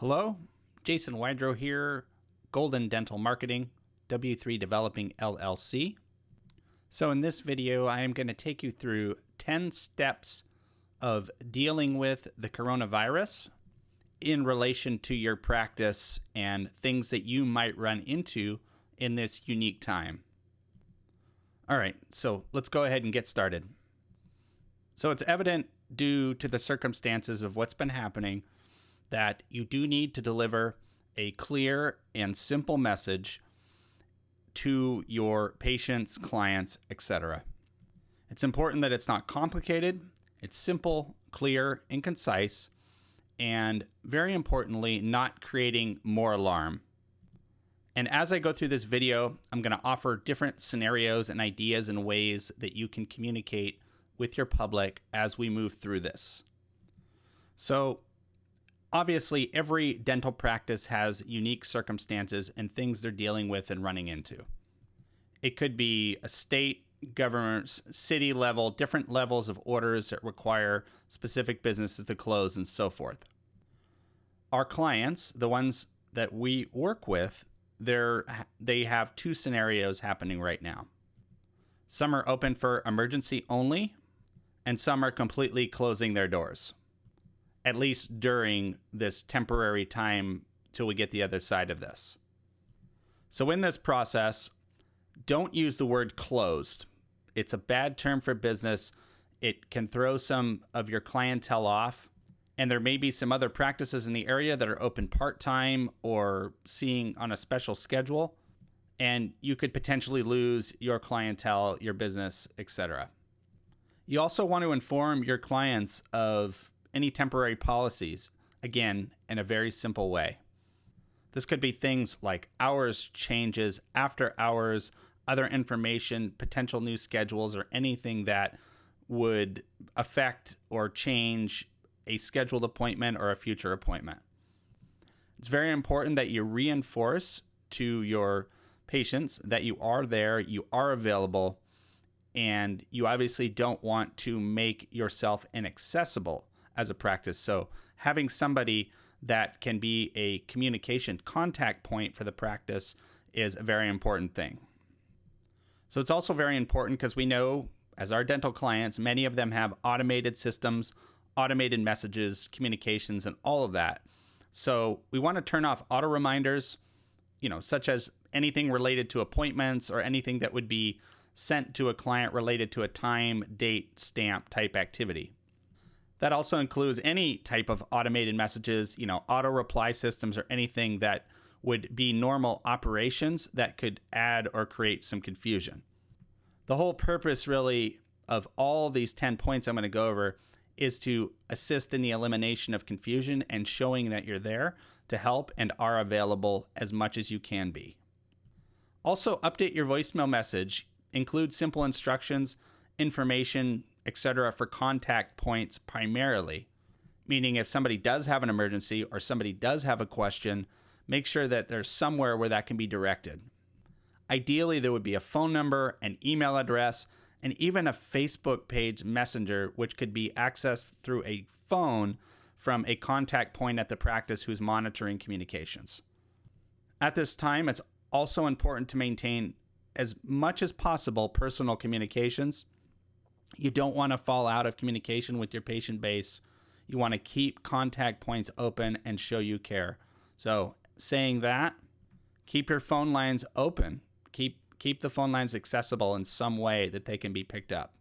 Hello, Jason Wydro here, Golden Dental Marketing, W3 Developing LLC. So in this video, I am going to take you through 10 steps of dealing with the coronavirus in relation to your practice and things that you might run into in this unique time. All right, so let's go ahead and get started. So it's evident due to the circumstances of what's been happening that you do need to deliver a clear and simple message to your patients, clients, etc. It's important that it's not complicated, it's simple, clear, and concise, and very importantly, not creating more alarm. And as I go through this video, I'm going to offer different scenarios and ideas and ways that you can communicate with your public as we move through this. So, obviously, every dental practice has unique circumstances and things they're dealing with and running into. It could be a state, government, city level, different levels of orders that require specific businesses to close and so forth. Our clients, the ones that we work with, they have two scenarios happening right now. Some are open for emergency only, and some are completely closing their doors, at least during this temporary time till we get the other side of this. So in this process, don't use the word closed. It's a bad term for business. It can throw some of your clientele off, and there may be some other practices in the area that are open part-time or seeing on a special schedule, and you could potentially lose your clientele, your business, etc. You also want to inform your clients of any temporary policies, again, in a very simple way. This could be things like hours changes, after hours, other information, potential new schedules, or anything that would affect or change a scheduled appointment or a future appointment. It's very important that you reinforce to your patients that you are there, you are available, and you obviously don't want to make yourself inaccessible as a practice. So having somebody that can be a communication contact point for the practice is a very important thing. So it's also very important because we know, as our dental clients, many of them have automated systems, automated messages, communications, and all of that. So we want to turn off auto reminders, such as anything related to appointments or anything that would be sent to a client related to a time, date, stamp type activity. That also includes any type of automated messages, auto reply systems, or anything that would be normal operations that could add or create some confusion. The whole purpose really of all these 10 points I'm going to go over is to assist in the elimination of confusion and showing that you're there to help and are available as much as you can be. Also, update your voicemail message. Include simple instructions, information, etc. for contact points primarily, meaning if somebody does have an emergency or somebody does have a question, make sure that there's somewhere where that can be directed. Ideally, there would be a phone number, an email address, and even a Facebook page messenger, which could be accessed through a phone from a contact point at the practice who's monitoring communications. At this time, it's also important to maintain as much as possible personal communications. You don't want to fall out of communication with your patient base. You want to keep contact points open and show you care. So saying that, keep your phone lines open. Keep the phone lines accessible in some way that they can be picked up.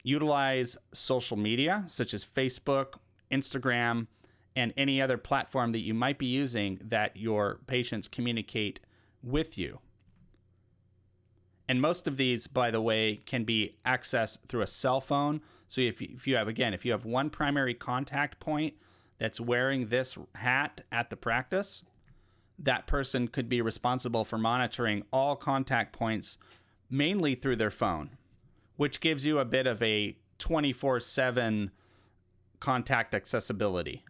Utilize social media such as Facebook, Instagram, and any other platform that you might be using that your patients communicate with you. And most of these, by the way, can be accessed through a cell phone. So if you have one primary contact point that's wearing this hat at the practice, that person could be responsible for monitoring all contact points mainly through their phone, which gives you a bit of a 24/7 contact accessibility.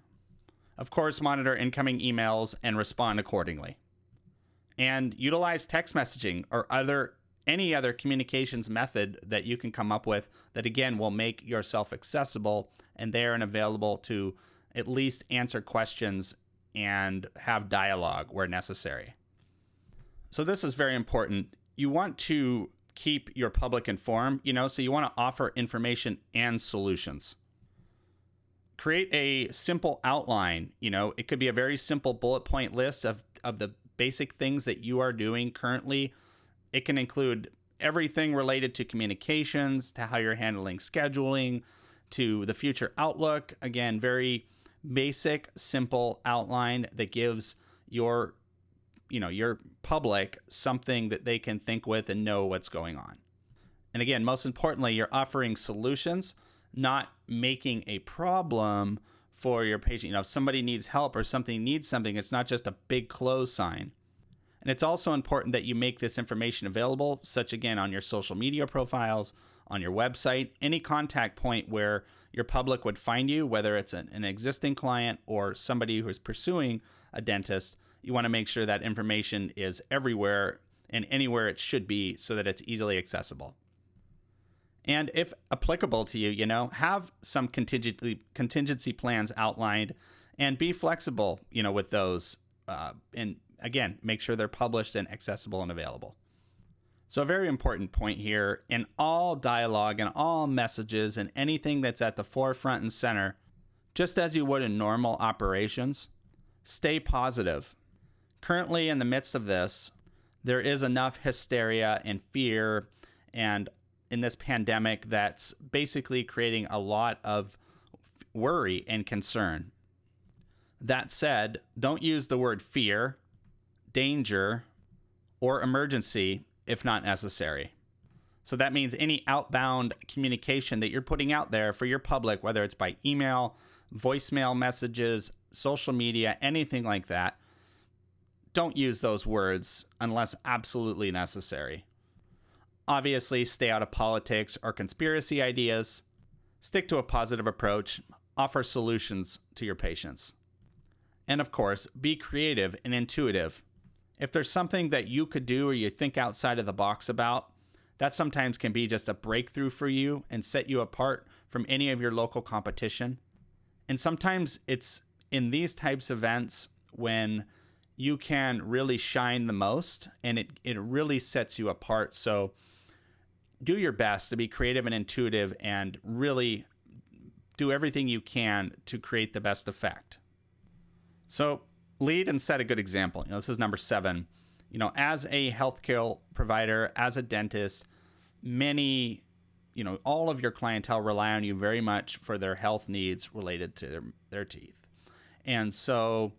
Of course, monitor incoming emails and respond accordingly. And utilize text messaging or any other communications method that you can come up with that, again, will make yourself accessible and there and available to at least answer questions and have dialogue where necessary. So this is very important. You want to keep your public informed, so you want to offer information and solutions. Create a simple outline. It could be a very simple bullet point list of the basic things that you are doing currently. It can include everything related to communications, to how you're handling scheduling, to the future outlook. Again, very basic, simple outline that gives your public something that they can think with and know what's going on. And again, most importantly, you're offering solutions, not making a problem for your patient. If somebody needs help or something needs something, it's not just a big close sign. And it's also important that you make this information available, such again on your social media profiles, on your website, any contact point where your public would find you, whether it's an existing client or somebody who is pursuing a dentist. You want to make sure that information is everywhere and anywhere it should be so that it's easily accessible. And if applicable to you, have some contingency plans outlined and be flexible, with those. And again, make sure they're published and accessible and available. So a very important point here, in all dialogue and all messages and anything that's at the forefront and center, just as you would in normal operations, stay positive. Currently, in the midst of this, there is enough hysteria and fear and in this pandemic that's basically creating a lot of worry and concern. That said, don't use the word fear, danger, or emergency if not necessary. So that means any outbound communication that you're putting out there for your public, whether it's by email, voicemail messages, social media, anything like that, don't use those words unless absolutely necessary. Obviously, stay out of politics or conspiracy ideas. Stick to a positive approach. Offer solutions to your patients. And of course, be creative and intuitive. If there's something that you could do or you think outside of the box about, that sometimes can be just a breakthrough for you and set you apart from any of your local competition. And sometimes it's in these types of events when you can really shine the most and it really sets you apart. So do your best to be creative and intuitive and really do everything you can to create the best effect. So lead and set a good example. This is number 7. As a healthcare provider, as a dentist, many, all of your clientele rely on you very much for their health needs related to their teeth. And so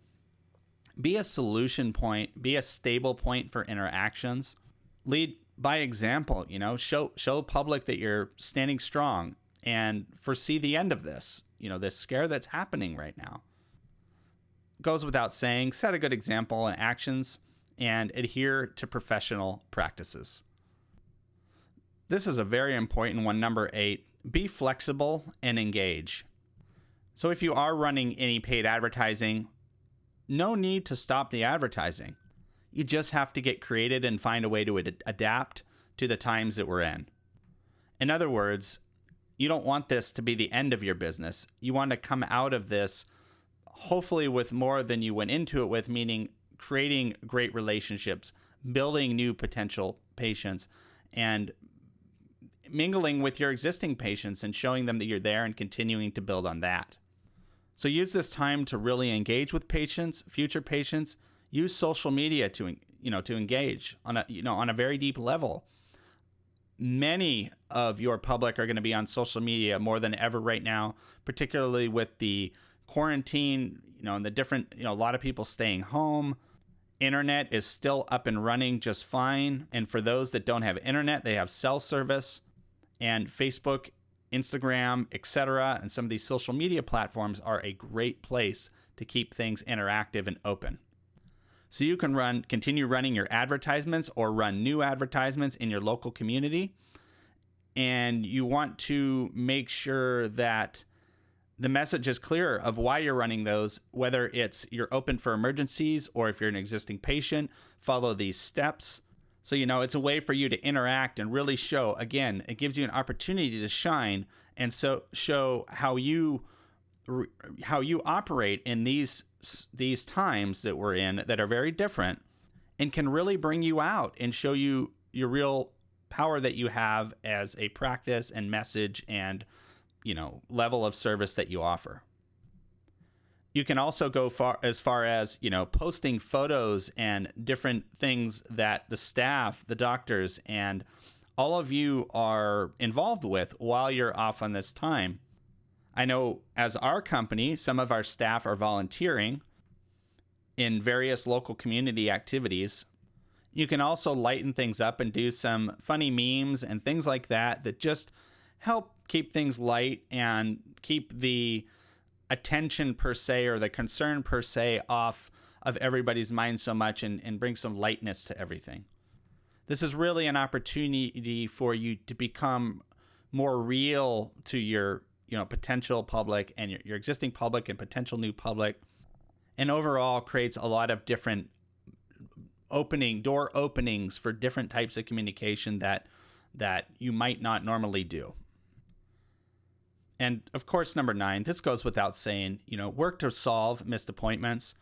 be a solution point, be a stable point for interactions. Lead by example, show public that you're standing strong and foresee the end of this, this scare that's happening right now. Goes without saying, set a good example in actions and adhere to professional practices. This is a very important one, number 8. Be flexible and engage. So if you are running any paid advertising, no need to stop the advertising. You just have to get creative and find a way to adapt to the times that we're in. In other words, you don't want this to be the end of your business. You want to come out of this hopefully with more than you went into it with, meaning creating great relationships, building new potential patients, and mingling with your existing patients and showing them that you're there and continuing to build on that. So use this time to really engage with patients, future patients. Use social media to engage on a very deep level. Many of your public are going to be on social media more than ever right now, particularly with the quarantine, and the different, a lot of people staying home. Internet is still up and running just fine. And for those that don't have internet, they have cell service, and Facebook, Instagram, etc. And some of these social media platforms are a great place to keep things interactive and open. So you can continue running your advertisements or run new advertisements in your local community. And you want to make sure that the message is clear of why you're running those, whether it's you're open for emergencies or if you're an existing patient, follow these steps. So, it's a way for you to interact and really show, again, it gives you an opportunity to shine and so show how you how you operate in these times that we're in that are very different, and can really bring you out and show you your real power that you have as a practice and message and, level of service that you offer. You can also go as far as, posting photos and different things that the staff, the doctors, and all of you are involved with while you're off on this time. I know as our company, some of our staff are volunteering in various local community activities. You can also lighten things up and do some funny memes and things like that just help keep things light and keep the attention per se, or the concern per se, off of everybody's mind so much, and bring some lightness to everything. This is really an opportunity for you to become more real to your potential public and your existing public and potential new public, and overall creates a lot of different door openings for different types of communication that you might not normally do. And of course, number 9, this goes without saying, work to solve missed appointments.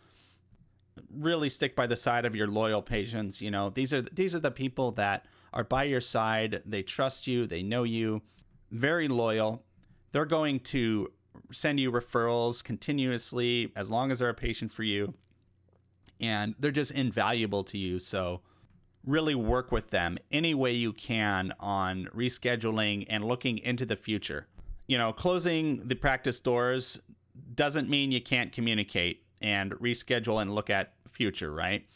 Really stick by the side of your loyal patients. These are the people that are by your side. They trust you. They know you. Very loyal. They're going to send you referrals continuously as long as they're a patient for you. And they're just invaluable to you. So really work with them any way you can on rescheduling and looking into the future. Closing the practice doors doesn't mean you can't communicate and reschedule and look at future, right?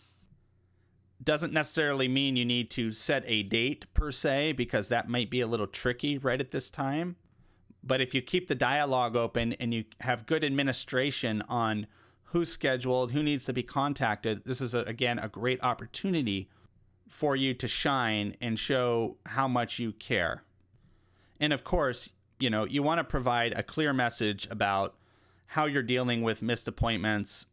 Doesn't necessarily mean you need to set a date per se, because that might be a little tricky right at this time. But if you keep the dialogue open and you have good administration on who's scheduled, who needs to be contacted, this is, again, a great opportunity for you to shine and show how much you care. And of course, you want to provide a clear message about how you're dealing with missed appointments,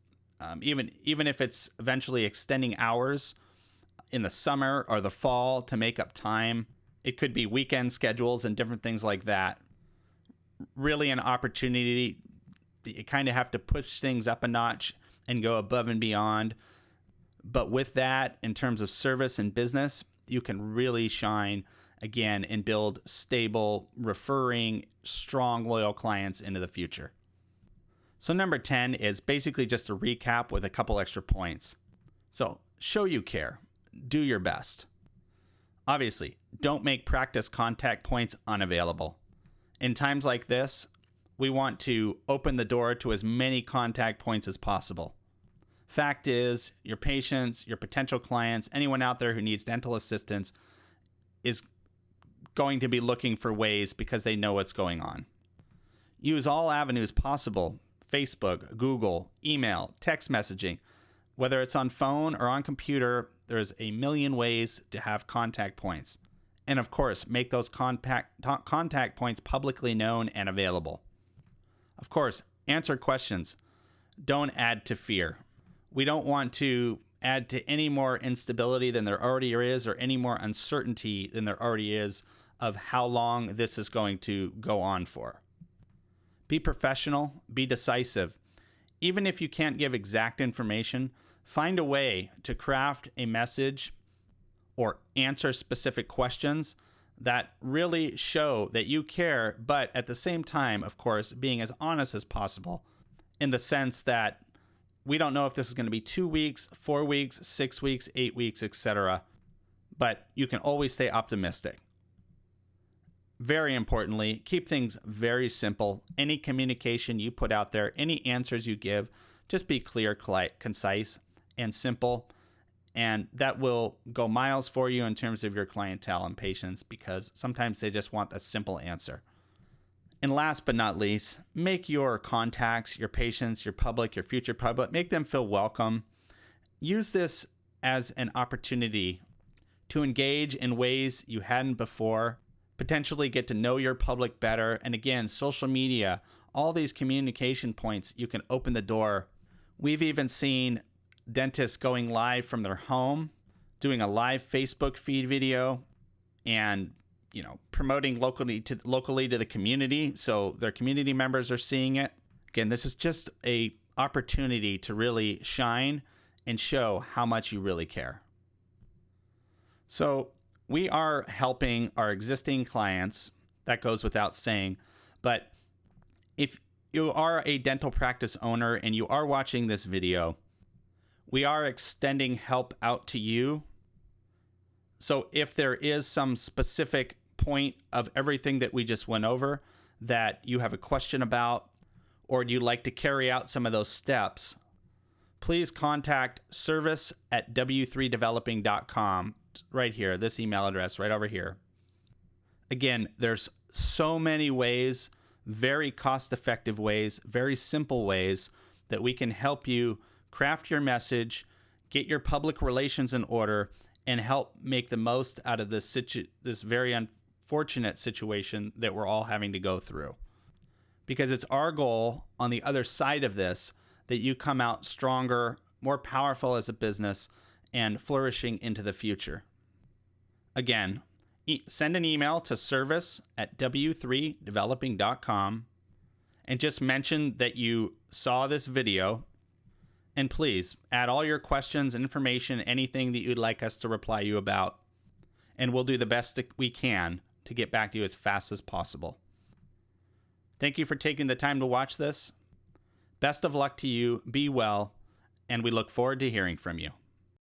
even if it's eventually extending hours in the summer or the fall to make up time. It could be weekend schedules and different things like that. Really an opportunity. You kind of have to push things up a notch and go above and beyond. But with that, in terms of service and business, you can really shine again and build stable, referring, strong, loyal clients into the future. So number 10 is basically just a recap with a couple extra points. So show you care. Do your best. Obviously, don't make practice contact points unavailable. In times like this, we want to open the door to as many contact points as possible. Fact is, your patients, your potential clients, anyone out there who needs dental assistance is going to be looking for ways because they know what's going on. Use all avenues possible: Facebook, Google, email, text messaging. Whether it's on phone or on computer, there's a million ways to have contact points. And of course, make those contact points publicly known and available. Of course, answer questions. Don't add to fear. We don't want to add to any more instability than there already is, or any more uncertainty than there already is of how long this is going to go on for. Be professional, be decisive. Even if you can't give exact information, find a way to craft a message or answer specific questions that really show that you care, but at the same time, of course, being as honest as possible, in the sense that we don't know if this is going to be 2 weeks, 4 weeks, 6 weeks, 8 weeks, etc. But you can always stay optimistic. Very importantly, keep things very simple. Any communication you put out there, any answers you give, just be clear, concise, and simple. And that will go miles for you in terms of your clientele and patients, because sometimes they just want a simple answer. And last but not least, make your contacts, your patients, your public, your future public, make them feel welcome. Use this as an opportunity to engage in ways you hadn't before, potentially get to know your public better. And again, social media, all these communication points, you can open the door. We've even seen dentists going live from their home, doing a live Facebook feed video, and promoting locally to the community, so their community members are seeing it. Again, this is just a opportunity to really shine and show how much you really care. So we are helping our existing clients. That goes without saying. But if you are a dental practice owner and you are watching this video, we are extending help out to you. So if there is some specific point of everything that we just went over that you have a question about, or you'd like to carry out some of those steps, please contact service@w3developing.com right here, this email address right over here. Again, there's so many ways, very cost-effective ways, very simple ways that we can help you craft your message, get your public relations in order, and help make the most out of this very unfortunate situation that we're all having to go through. Because it's our goal on the other side of this that you come out stronger, more powerful as a business, and flourishing into the future. Again, send an email to service@w3developing.com and just mention that you saw this video. And please add all your questions, information, anything that you'd like us to reply you about. And we'll do the best that we can to get back to you as fast as possible. Thank you for taking the time to watch this. Best of luck to you. Be well. And we look forward to hearing from you.